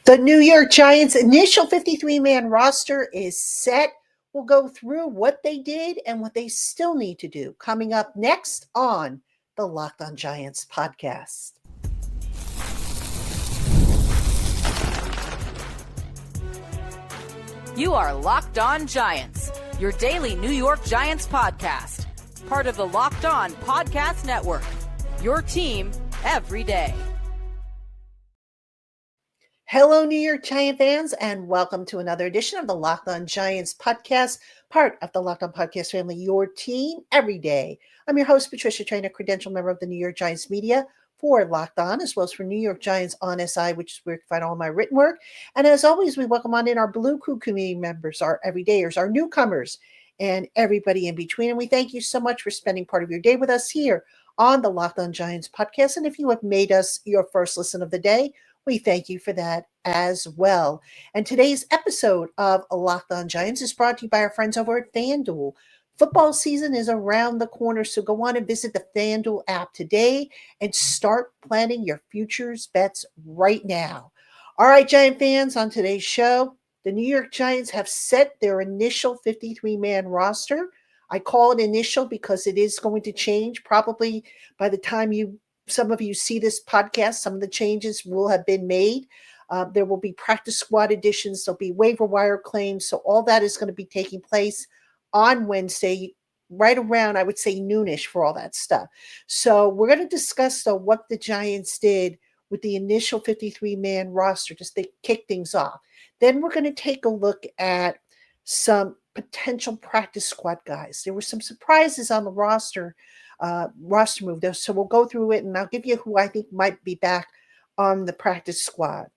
The New York Giants' initial 53-man roster is set. We'll go through what they did and what they still need to do coming up next on the Locked On Giants podcast. You are Locked On Giants, your daily New York Giants podcast. Part of the Locked On Podcast Network, your team every day. Hello, New York Giant fans, and welcome to another edition of the Locked On Giants podcast, part of the Locked On Podcast family, your team every day. I'm your host, Patricia Traina, credential member of the New York Giants media for Locked On, as well as for New York Giants on SI, which is where you can find all my written work. And as always, we welcome on in our Blue Crew community members, our everydayers, our newcomers, and everybody in between. And we thank you so much for spending part of your day with us here on the Locked On Giants podcast. And if you have made us your first listen of the day, we thank you for that as well. And today's episode of Locked On Giants is brought to you by our friends over at FanDuel. Football season is around the corner, so go on and visit the FanDuel app today and start planning your futures bets right now. All right, Giant fans, on today's show, the New York Giants have set their initial 53-man roster. I call it initial because it is going to change probably by the time some of you see this podcast. Some of the changes will have been made. There will be practice squad additions. There'll be waiver wire claims. So all that is going to be taking place on Wednesday, right around, I would say, noonish for all that stuff. So we're going to discuss, though, what the Giants did with the initial 53-man roster just to kick things off. Then we're going to take a look at some potential practice squad guys. There were some surprises on the roster move there. So we'll go through it, and I'll give you who I think might be back on the practice squad.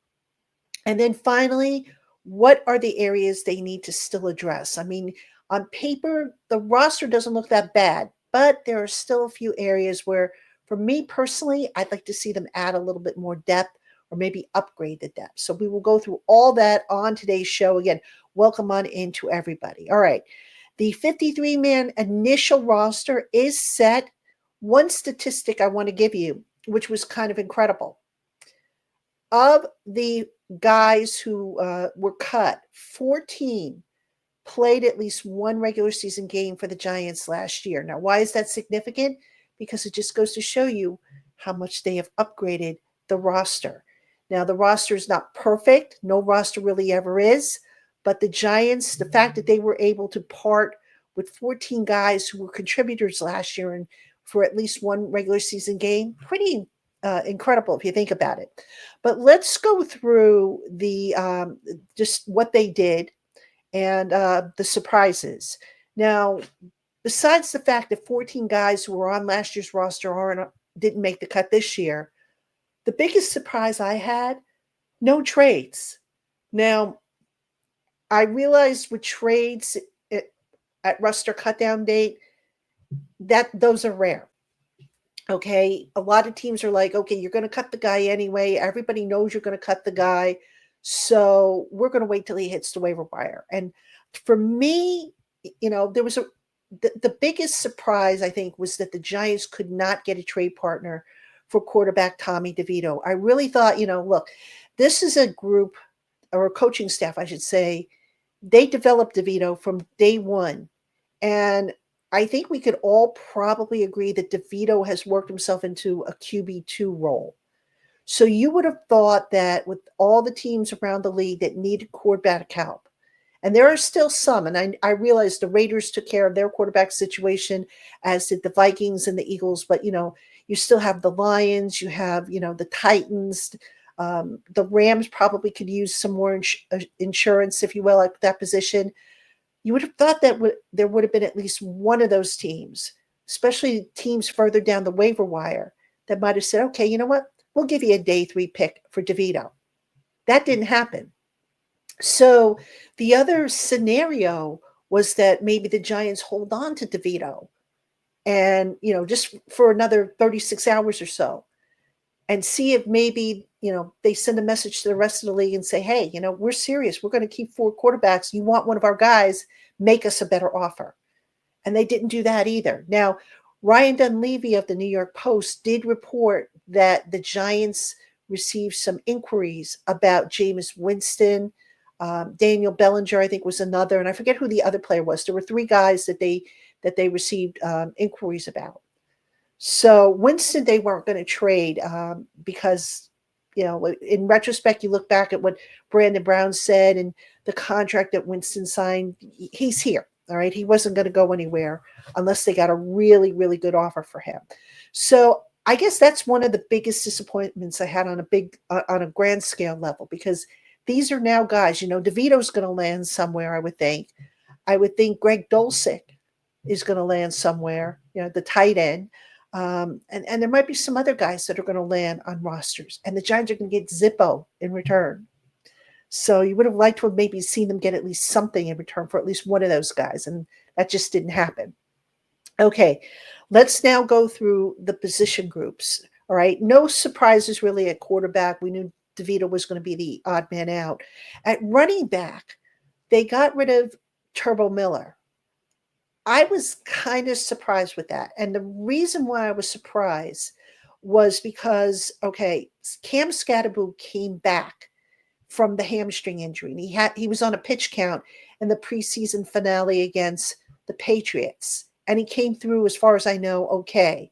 And then finally, what are the areas they need to still address? I mean, on paper, the roster doesn't look that bad, but there are still a few areas where, for me personally, I'd like to see them add a little bit more depth or maybe upgrade the depth. So we will go through all that on today's show. Again, welcome on into everybody. All right. The 53-man initial roster is set. One statistic I want to give you, which was kind of incredible. Of the guys who were cut, 14 played at least one regular season game for the Giants last year. Now, why is that significant? Because it just goes to show you how much they have upgraded the roster. Now, the roster is not perfect. No roster really ever is. But the Giants, the fact that they were able to part with 14 guys who were contributors last year and for at least one regular season game, pretty incredible if you think about it. But let's go through the just what they did and the surprises. Now, besides the fact that 14 guys who were on last year's roster didn't make the cut this year, the biggest surprise I had, no trades. Now, I realized with trades at roster cutdown date, that those are rare. Okay, a lot of teams are like, okay, you're going to cut the guy anyway. Everybody knows you're going to cut the guy. So we're going to wait till he hits the waiver wire. And for me, there was the biggest surprise, I think, was that the Giants could not get a trade partner for quarterback Tommy DeVito. I really thought, look, this is a group or a coaching staff, I should say. They developed DeVito from day one. And I think we could all probably agree that DeVito has worked himself into a QB2 role. So you would have thought that with all the teams around the league that needed quarterback help, and there are still some, and I realize the Raiders took care of their quarterback situation, as did the Vikings and the Eagles, but, you still have the Lions, you have, the Titans, the Rams probably could use some more insurance, if you will, at that position. You would have thought that there would have been at least one of those teams, especially teams further down the waiver wire, that might have said, okay, you know what? We'll give you a day 3 pick for DeVito. That didn't happen. So the other scenario was that maybe the Giants hold on to DeVito and, just for another 36 hours or so and see if maybe, they send a message to the rest of the league and say, hey, we're serious. We're going to keep 4 quarterbacks. You want one of our guys, make us a better offer. And they didn't do that either. Now, Ryan Dunleavy of the New York Post did report that the Giants received some inquiries about Jameis Winston. Daniel Bellinger, I think, was another, and I forget who the other player was. There were three guys that they received inquiries about. So Winston, they weren't going to trade because, in retrospect, you look back at what Brandon Brown said and the contract that Winston signed. He's here. All right. He wasn't going to go anywhere unless they got a really, really good offer for him. So I guess that's one of the biggest disappointments I had on a grand scale level, because these are now guys, DeVito's going to land somewhere, I would think. I would think Greg Dulcich is going to land somewhere, the tight end. And there might be some other guys that are going to land on rosters, and the Giants are going to get Zippo in return. So you would have liked to have maybe seen them get at least something in return for at least one of those guys, and that just didn't happen. Okay, let's now go through the position groups. All right, no surprises really at quarterback. We knew DeVito was going to be the odd man out. At running back, they got rid of Turbo Miller. I was kind of surprised with that. And the reason why I was surprised was because, okay, Cam Scatterboo came back from the hamstring injury. And he was on a pitch count in the preseason finale against the Patriots. And he came through, as far as I know, okay.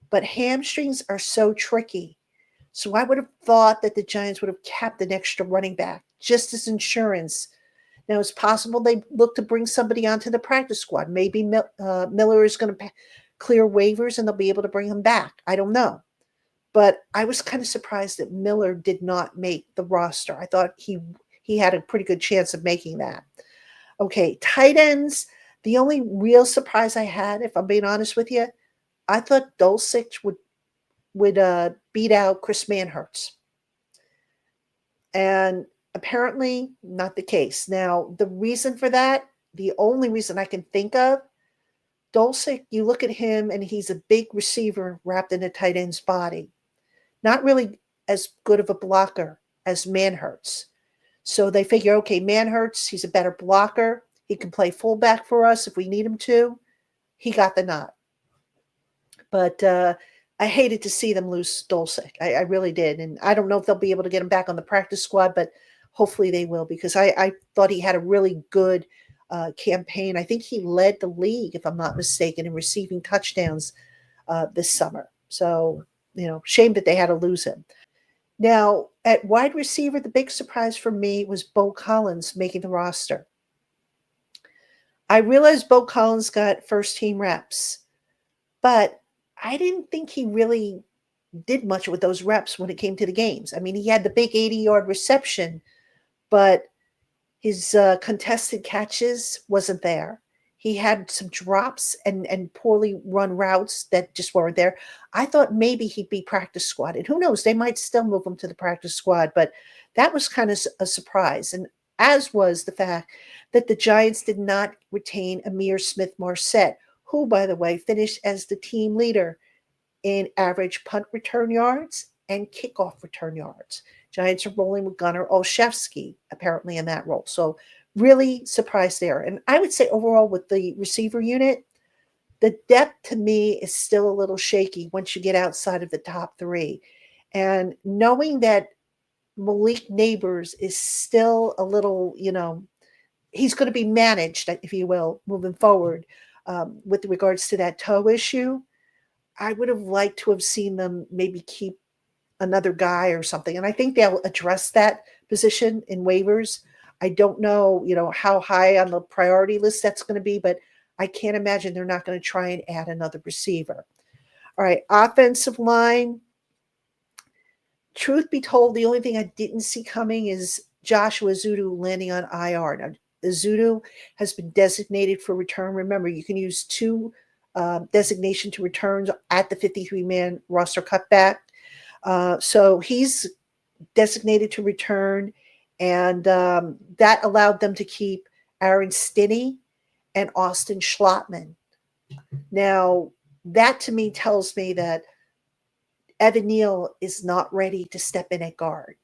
But hamstrings are so tricky. So I would have thought that the Giants would have kept an extra running back just as insurance. Now, it's possible they look to bring somebody onto the practice squad. Maybe Miller is going to clear waivers and they'll be able to bring him back. I don't know. But I was kind of surprised that Miller did not make the roster. I thought he had a pretty good chance of making that. Okay, tight ends. The only real surprise I had, if I'm being honest with you, I thought Dulcich would beat out Chris Manhertz. And apparently not the case. Now, the reason for that, the only reason I can think of, Dulcich, you look at him and he's a big receiver wrapped in a tight end's body. Not really as good of a blocker as Manhertz. So they figure, okay, Manhertz, he's a better blocker. He can play fullback for us if we need him to. He got the nod. But I hated to see them lose Dulcich. I really did. And I don't know if they'll be able to get him back on the practice squad, but hopefully they will, because I thought he had a really good campaign. I think he led the league, if I'm not mistaken, in receiving touchdowns this summer. So, shame that they had to lose him. Now, at wide receiver, the big surprise for me was Bo Collins making the roster. I realized Bo Collins got first-team reps, but I didn't think he really did much with those reps when it came to the games. I mean, he had the big 80-yard reception, but his contested catches wasn't there. He had some drops and poorly run routes that just weren't there. I thought maybe he'd be practice squad. And who knows, they might still move him to the practice squad. But that was kind of a surprise. And as was the fact that the Giants did not retain Amir Smith-Marset, who, by the way, finished as the team leader in average punt return yards and kickoff return yards. Giants are rolling with Gunnar Olszewski, apparently, in that role. So really surprised there. And I would say overall with the receiver unit, the depth to me is still a little shaky once you get outside of the top three. And knowing that Malik Neighbors is still a little, he's going to be managed, if you will, moving forward with regards to that toe issue. I would have liked to have seen them maybe keep another guy or something. And I think they'll address that position in waivers. I don't know, how high on the priority list that's going to be, but I can't imagine they're not going to try and add another receiver. All right, offensive line. Truth be told, the only thing I didn't see coming is Joshua Ezeudu landing on IR. Now, Ezeudu has been designated for return. Remember, you can use two designation to returns at the 53-man roster cutback. So he's designated to return, and that allowed them to keep Aaron Stinney and Austin Schlottman. Now, that to me tells me that Evan Neal is not ready to step in at guard.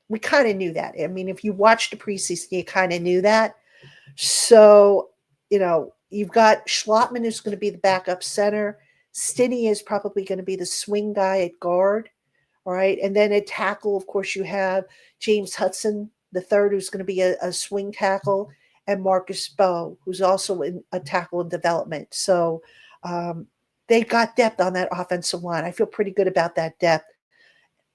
We kind of knew that. I mean, if you watched the preseason, you kind of knew that. So, you've got Schlottman, who's going to be the backup center. Stinney is probably going to be the swing guy at guard. All right. And then at tackle, of course, you have James Hudson, the third, who's going to be a swing tackle, and Marcus Bowe, who's also in a tackle in development. So um, they got depth on that offensive line. I feel pretty good about that depth,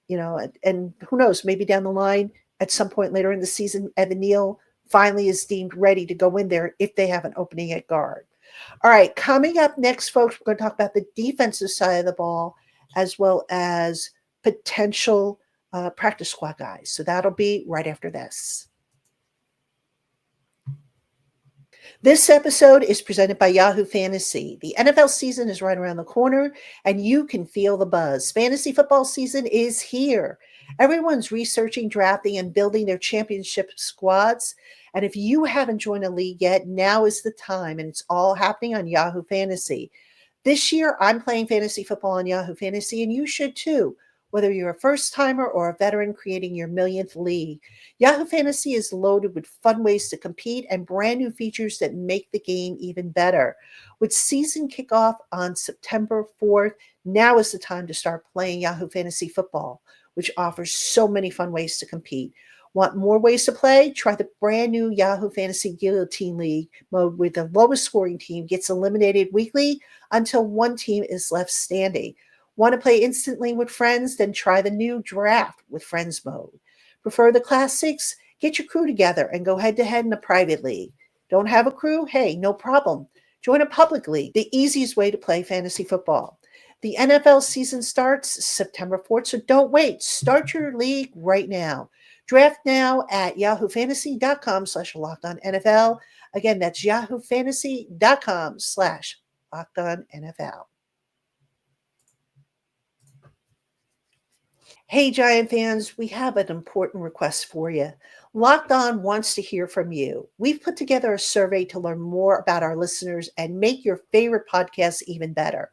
and who knows, maybe down the line at some point later in the season, Evan Neal finally is deemed ready to go in there if they have an opening at guard. All right, coming up next, folks, we're going to talk about the defensive side of the ball as well as potential practice squad guys. So that'll be right after this. This episode is presented by Yahoo Fantasy. The NFL season is right around the corner, and you can feel the buzz. Fantasy football season is here. Everyone's researching, drafting, and building their championship squads. And if you haven't joined a league yet, now is the time, and it's all happening on Yahoo Fantasy. This year, I'm playing fantasy football on Yahoo Fantasy, and you should too, whether you're a first timer or a veteran creating your millionth league. Yahoo Fantasy is loaded with fun ways to compete and brand new features that make the game even better. With season kickoff on September 4th, now is the time to start playing Yahoo Fantasy Football, which offers so many fun ways to compete. Want more ways to play? Try the brand new Yahoo Fantasy Guillotine League mode where the lowest scoring team gets eliminated weekly until one team is left standing. Want to play instantly with friends? Then try the new Draft with Friends mode. Prefer the classics? Get your crew together and go head to head in a private league. Don't have a crew? Hey, no problem. Join a public league, the easiest way to play fantasy football. The NFL season starts September 4th, so don't wait. Start your league right now. Draft now at yahoofantasy.com/LockedOnNFL. Again, that's yahoofantasy.com/LockedOnNFL. Hey, Giant fans, we have an important request for you. Locked On wants to hear from you. We've put together a survey to learn more about our listeners and make your favorite podcasts even better.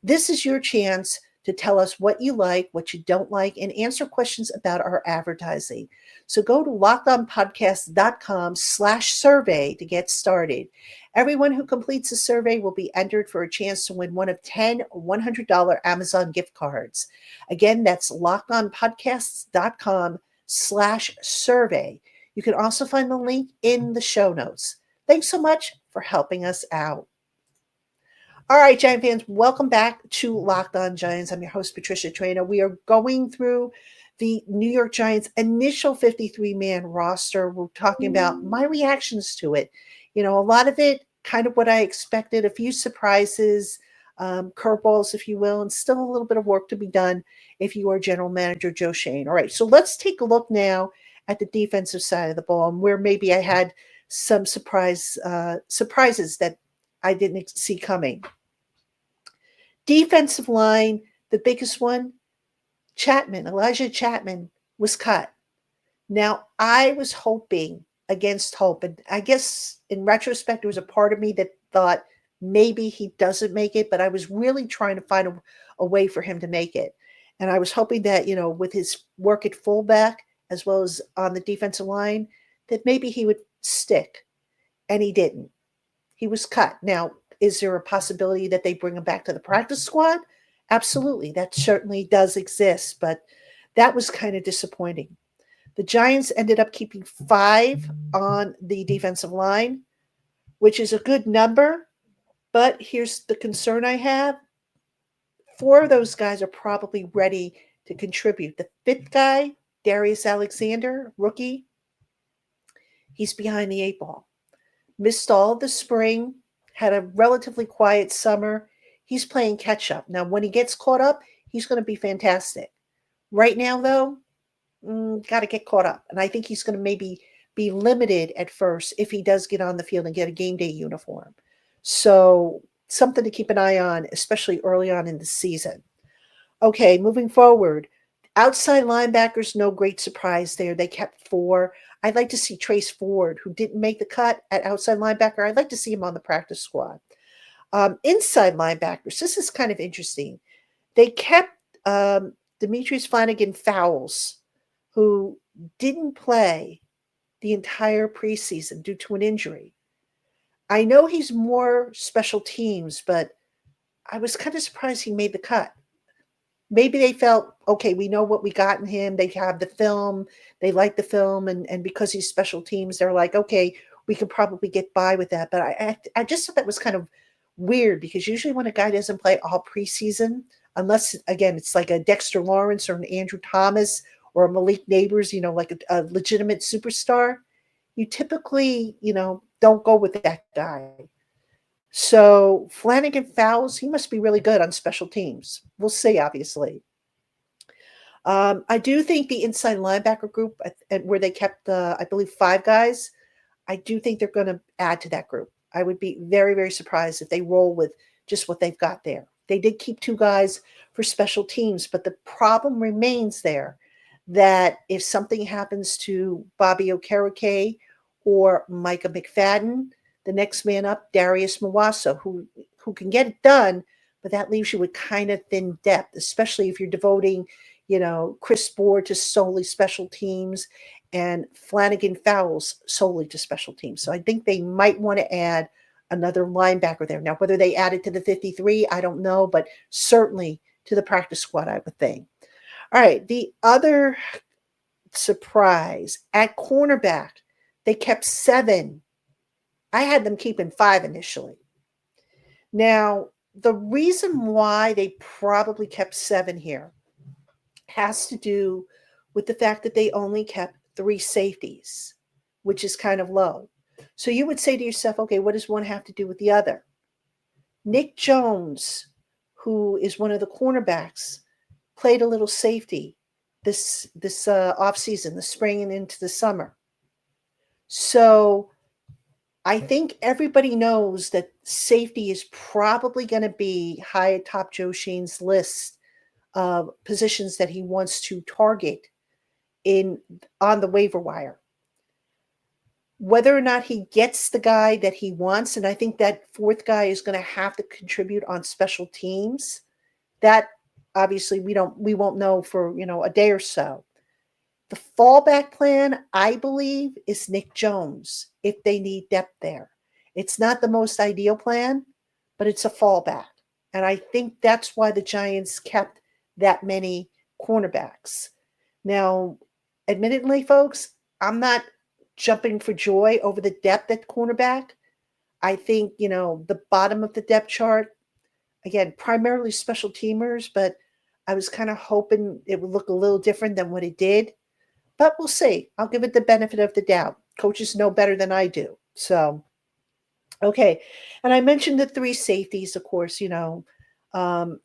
This is your chance to tell us what you like, what you don't like, and answer questions about our advertising. So go to lockedonpodcast.com/survey to get started. Everyone who completes the survey will be entered for a chance to win one of 10 $100 Amazon gift cards. Again, that's lockedonpodcasts.com/survey. You can also find the link in the show notes. Thanks so much for helping us out. All right, Giant fans, welcome back to Locked On Giants. I'm your host, Patricia Traina. We are going through the New York Giants' initial 53-man roster. We're talking about my reactions to it. A lot of it kind of what I expected, a few surprises, curveballs, if you will, and still a little bit of work to be done if you are General Manager Joe Schoen. All right, so let's take a look now at the defensive side of the ball and where maybe I had some surprises that I didn't see coming. Defensive line, the biggest one, Elijah Chapman, was cut. Now, I was hoping against hope, and I guess in retrospect, there was a part of me that thought maybe he doesn't make it, but I was really trying to find a way for him to make it. And I was hoping that, with his work at fullback as well as on the defensive line, that maybe he would stick. And he didn't. He was cut. Now, is there a possibility that they bring him back to the practice squad? Absolutely. That certainly does exist, but that was kind of disappointing. The Giants ended up keeping 5 on the defensive line, which is a good number, but here's the concern I have. 4 of those guys are probably ready to contribute. The 5th guy, Darius Alexander, rookie, he's behind the 8 ball. Missed all of the spring, had a relatively quiet summer. He's playing catch up. Now, when he gets caught up, he's going to be fantastic. Right now, though, got to get caught up. And I think he's going to maybe be limited at first if he does get on the field and get a game day uniform. So something to keep an eye on, especially early on in the season. Okay, moving forward. Outside linebackers, no great surprise there. They kept 4. I'd like to see Trace Ford, who didn't make the cut at outside linebacker. I'd like to see him on the practice squad. Inside linebackers, this is kind of interesting. They kept Demetrius Flanagan-Fowles, who didn't play the entire preseason due to an injury. I know he's more special teams, but I was kind of surprised he made the cut. maybe they felt, okay, we know what we got in him. They have the film, they like the film, and because he's special teams, they're like, okay, we could probably get by with that. But I just thought that was kind of weird because usually when a guy doesn't play all preseason, unless again it's like a Dexter Lawrence or an Andrew Thomas or a Malik Neighbors, like a legitimate superstar, you typically, don't go with that guy. So Flanagan Fowles, he must be really good on special teams. We'll see, obviously. I do think the inside linebacker group, where they kept, I believe, 5 guys, I do think they're going to add to that group. I would be very, very surprised if they roll with just what they've got there. They did keep 2 guys for special teams, but the problem remains there that if something happens to Bobby Okereke or Micah McFadden, the next man up, Darius Mawaso, who can get it done, but that leaves you with kind of thin depth, especially if you're devoting, Chris Board to solely special teams and Flanagan Fowles solely to special teams. So I think they might want to add another linebacker there. Now, whether they add it to the 53, I don't know, but certainly to the practice squad, I would think. All right, the other surprise at cornerback, they kept 7. I had them keeping 5 initially. Now, the reason why they probably kept 7 here has to do with the fact that they only kept 3 safeties, which is kind of low. So you would say to yourself, okay, what does one have to do with the other? Nick Jones, who is one of the cornerbacks, played a little safety this off season, the spring and into the summer. So I think everybody knows that safety is probably going to be high atop Joe Schoen's list of positions that he wants to target in on the waiver wire. Whether or not he gets the guy that he wants, and I think that 4th guy is going to have to contribute on special teams. That obviously we won't know for a day or so. The fallback plan, I believe, is Nick Jones if they need depth there. It's not the most ideal plan, but it's a fallback. And I think that's why the Giants kept that many cornerbacks. Now, admittedly, folks, I'm not jumping for joy over the depth at cornerback. I think, the bottom of the depth chart, again, primarily special teamers, but I was kind of hoping it would look a little different than what it did. But we'll see. I'll give it the benefit of the doubt. Coaches know better than I do. So, okay. And I mentioned the 3 safeties, of course, um,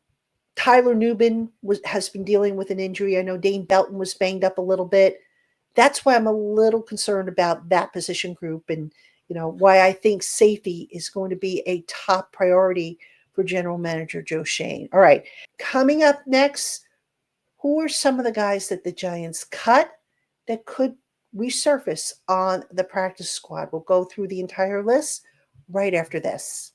Tyler Nubin has been dealing with an injury. I know Dane Belton was banged up a little bit. That's why I'm a little concerned about that position group and, why I think safety is going to be a top priority for General Manager Joe Schoen. All right. Coming up next, who are some of the guys that the Giants cut that could resurface on the practice squad? We'll go through the entire list right after this.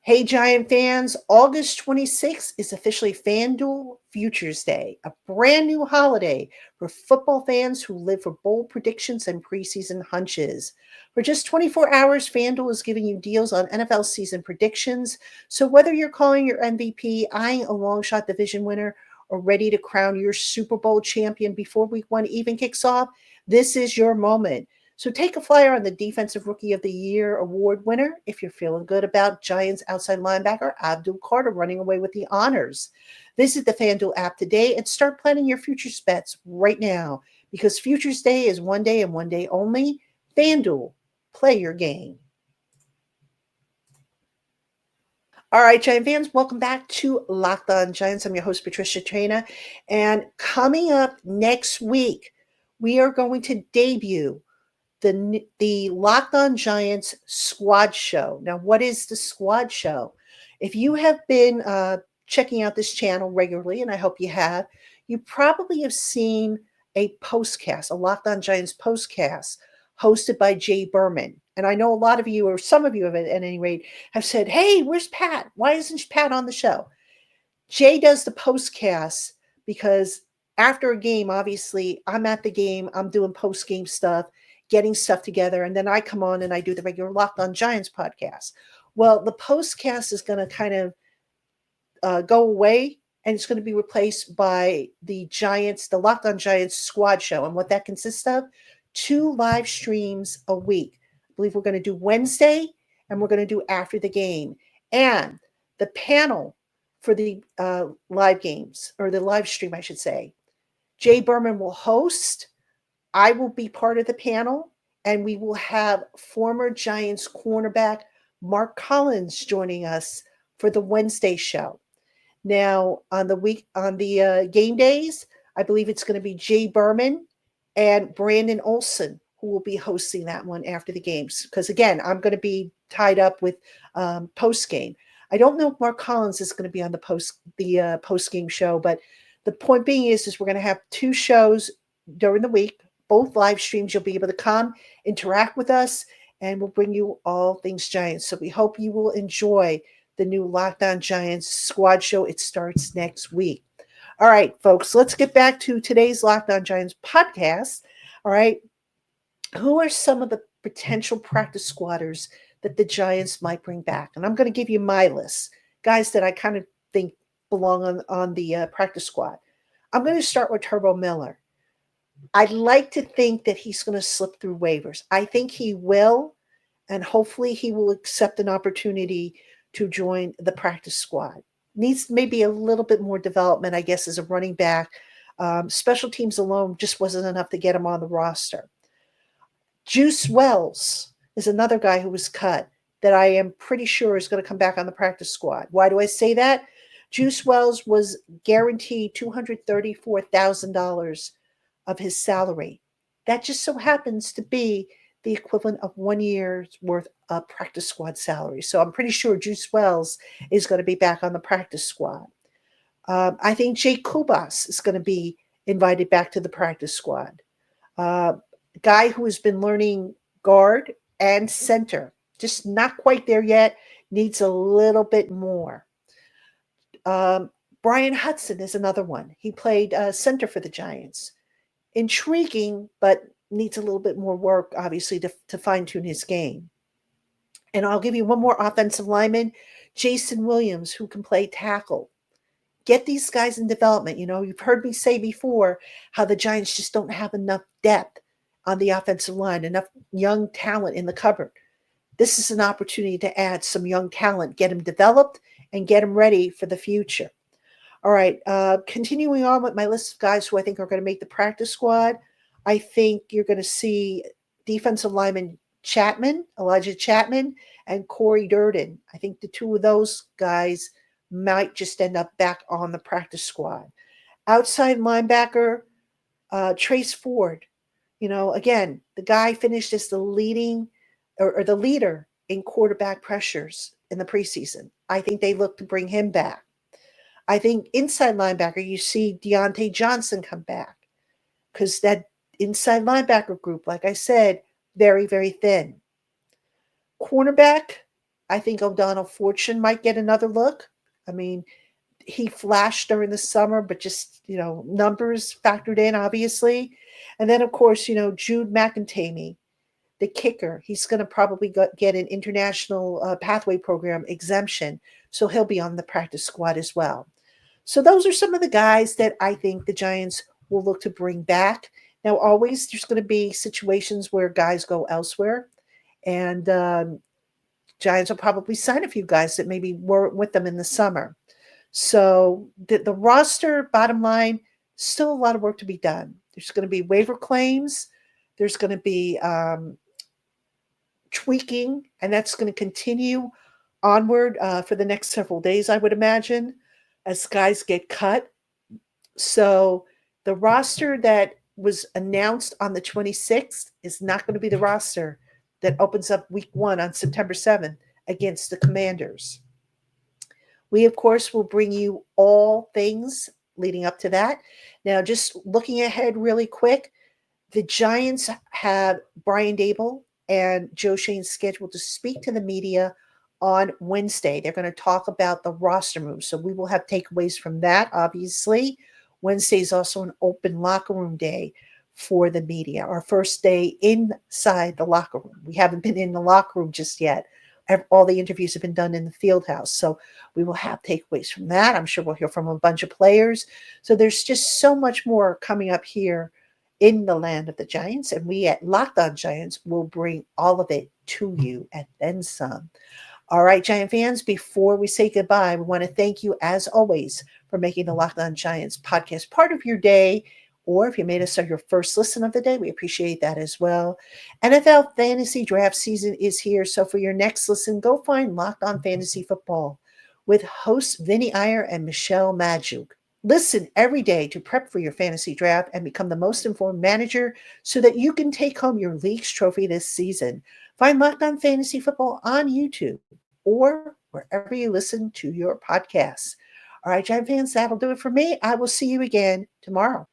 Hey, Giant fans, August 26th is officially FanDuel Futures Day, a brand new holiday for football fans who live for bold predictions and preseason hunches. For just 24 hours, FanDuel is giving you deals on NFL season predictions. So whether you're calling your MVP, eyeing a long shot division winner, or ready to crown your Super Bowl champion before week 1 even kicks off, this is your moment. So take a flyer on the Defensive Rookie of the Year award winner if you're feeling good about Giants outside linebacker Abdul Carter running away with the honors. Visit the FanDuel app today and start planning your futures bets right now because Futures Day is one day and one day only. FanDuel, play your game. All right, Giant fans, welcome back to Locked On Giants. I'm your host, Patricia Traina. And coming up next week, we are going to debut the Locked On Giants Squad Show. Now, what is the Squad Show? If you have been checking out this channel regularly, and I hope you have, you probably have seen a postcast, a Locked On Giants postcast hosted by Jay Berman. And I know a lot of you, or some of you at any rate, have said, hey, where's Pat? Why isn't Pat on the show? Jay does the postcast because after a game, obviously, I'm at the game, I'm doing post-game stuff, getting stuff together, and then I come on and I do the regular Locked On Giants podcast. Well, the postcast is going to kind of go away, and it's going to be replaced by the Giants, the Locked On Giants Squad Show. And what that consists of, 2 live streams a week. I believe we're going to do Wednesday, and we're going to do after the game. And the panel for the live games, or the live stream, I should say, Jay Berman will host. I will be part of the panel, and we will have former Giants cornerback Mark Collins joining us for the Wednesday show. Now, on the game days, I believe it's going to be Jay Berman and Brandon Olson who will be hosting that one after the games. Because again, I'm going to be tied up with post game. I don't know if Mark Collins is going to be on the post game show, but the point being is we're going to have 2 shows during the week, both live streams. You'll be able to come, interact with us, and we'll bring you all things Giants. So we hope you will enjoy the new Locked On Giants squad show. It starts next week. All right, folks, let's get back to today's Locked On Giants podcast. All right, who are some of the potential practice squatters that the Giants might bring back? And I'm going to give you my list, guys that I kind of think belong on the practice squad. I'm going to start with Turbo Miller. I'd like to think that he's going to slip through waivers. I think he will, and hopefully he will accept an opportunity to join the practice squad. Needs maybe a little bit more development, I guess, as a running back. Special teams alone just wasn't enough to get him on the roster. Juice Wells is another guy who was cut that I am pretty sure is going to come back on the practice squad. Why do I say that? Juice Wells was guaranteed $234,000 of his salary. That just so happens to be the equivalent of 1 year's worth of practice squad salary. So I'm pretty sure Juice Wells is going to be back on the practice squad. I think Jay Kubas is going to be invited back to the practice squad. Guy who has been learning guard and center, just not quite there yet, needs a little bit more. Brian Hudson is another one. He played center for the Giants. Intriguing, but needs a little bit more work, obviously, to fine-tune his game. And I'll give you one more offensive lineman, Jason Williams, who can play tackle. Get these guys in development. You know, you've heard me say before how the Giants just don't have enough depth on the offensive line, enough young talent in the cupboard. This is an opportunity to add some young talent, get them developed, and get them ready for the future. All right, continuing on with my list of guys who I think are going to make the practice squad, I think you're going to see defensive lineman Elijah Chapman, and Corey Durden. I think the 2 of those guys might just end up back on the practice squad. Outside linebacker, Trace Ford. You know, again, the guy finished as the leading or the leader in quarterback pressures in the preseason. I think they look to bring him back. I think inside linebacker, you see Deontay Johnson come back because that inside linebacker group, like I said, very, very thin. Cornerback, I think O'Donnell Fortune might get another look. I mean, he flashed during the summer, but just, you know, numbers factored in, obviously. And then, of course, you know, Jude McIntyre, the kicker, he's going to probably get an international pathway program exemption. So he'll be on the practice squad as well. So those are some of the guys that I think the Giants will look to bring back. Now, always there's going to be situations where guys go elsewhere. And Giants will probably sign a few guys that maybe weren't with them in the summer. So the roster, bottom line, still a lot of work to be done. There's going to be waiver claims. There's going to be tweaking, and that's going to continue onward for the next several days, I would imagine, as guys get cut. So the roster that was announced on the 26th is not going to be the roster that opens up week 1 on September 7th against the Commanders. We, of course, will bring you all things leading up to that. Now, just looking ahead really quick, the Giants have Brian Daboll and Joe Schoen scheduled to speak to the media on Wednesday. They're going to talk about the roster moves. So we will have takeaways from that, obviously. Wednesday is also an open locker room day for the media, our first day inside the locker room. We haven't been in the locker room just yet, all the interviews have been done in the field house. So we will have takeaways from that. I'm sure we'll hear from a bunch of players. So there's just so much more coming up here in the land of the Giants. And we at Locked On Giants will bring all of it to you and then some. All right, Giant fans, before we say goodbye, we want to thank you, as always, for making the Locked On Giants podcast part of your day. Or if you made us your first listen of the day, we appreciate that as well. NFL fantasy draft season is here. So for your next listen, go find Locked On Fantasy Football with hosts Vinnie Iyer and Michelle Magdziuk. Listen every day to prep for your fantasy draft and become the most informed manager so that you can take home your league's trophy this season. Find Locked On Fantasy Football on YouTube or wherever you listen to your podcasts. All right, Giant fans, that'll do it for me. I will see you again tomorrow.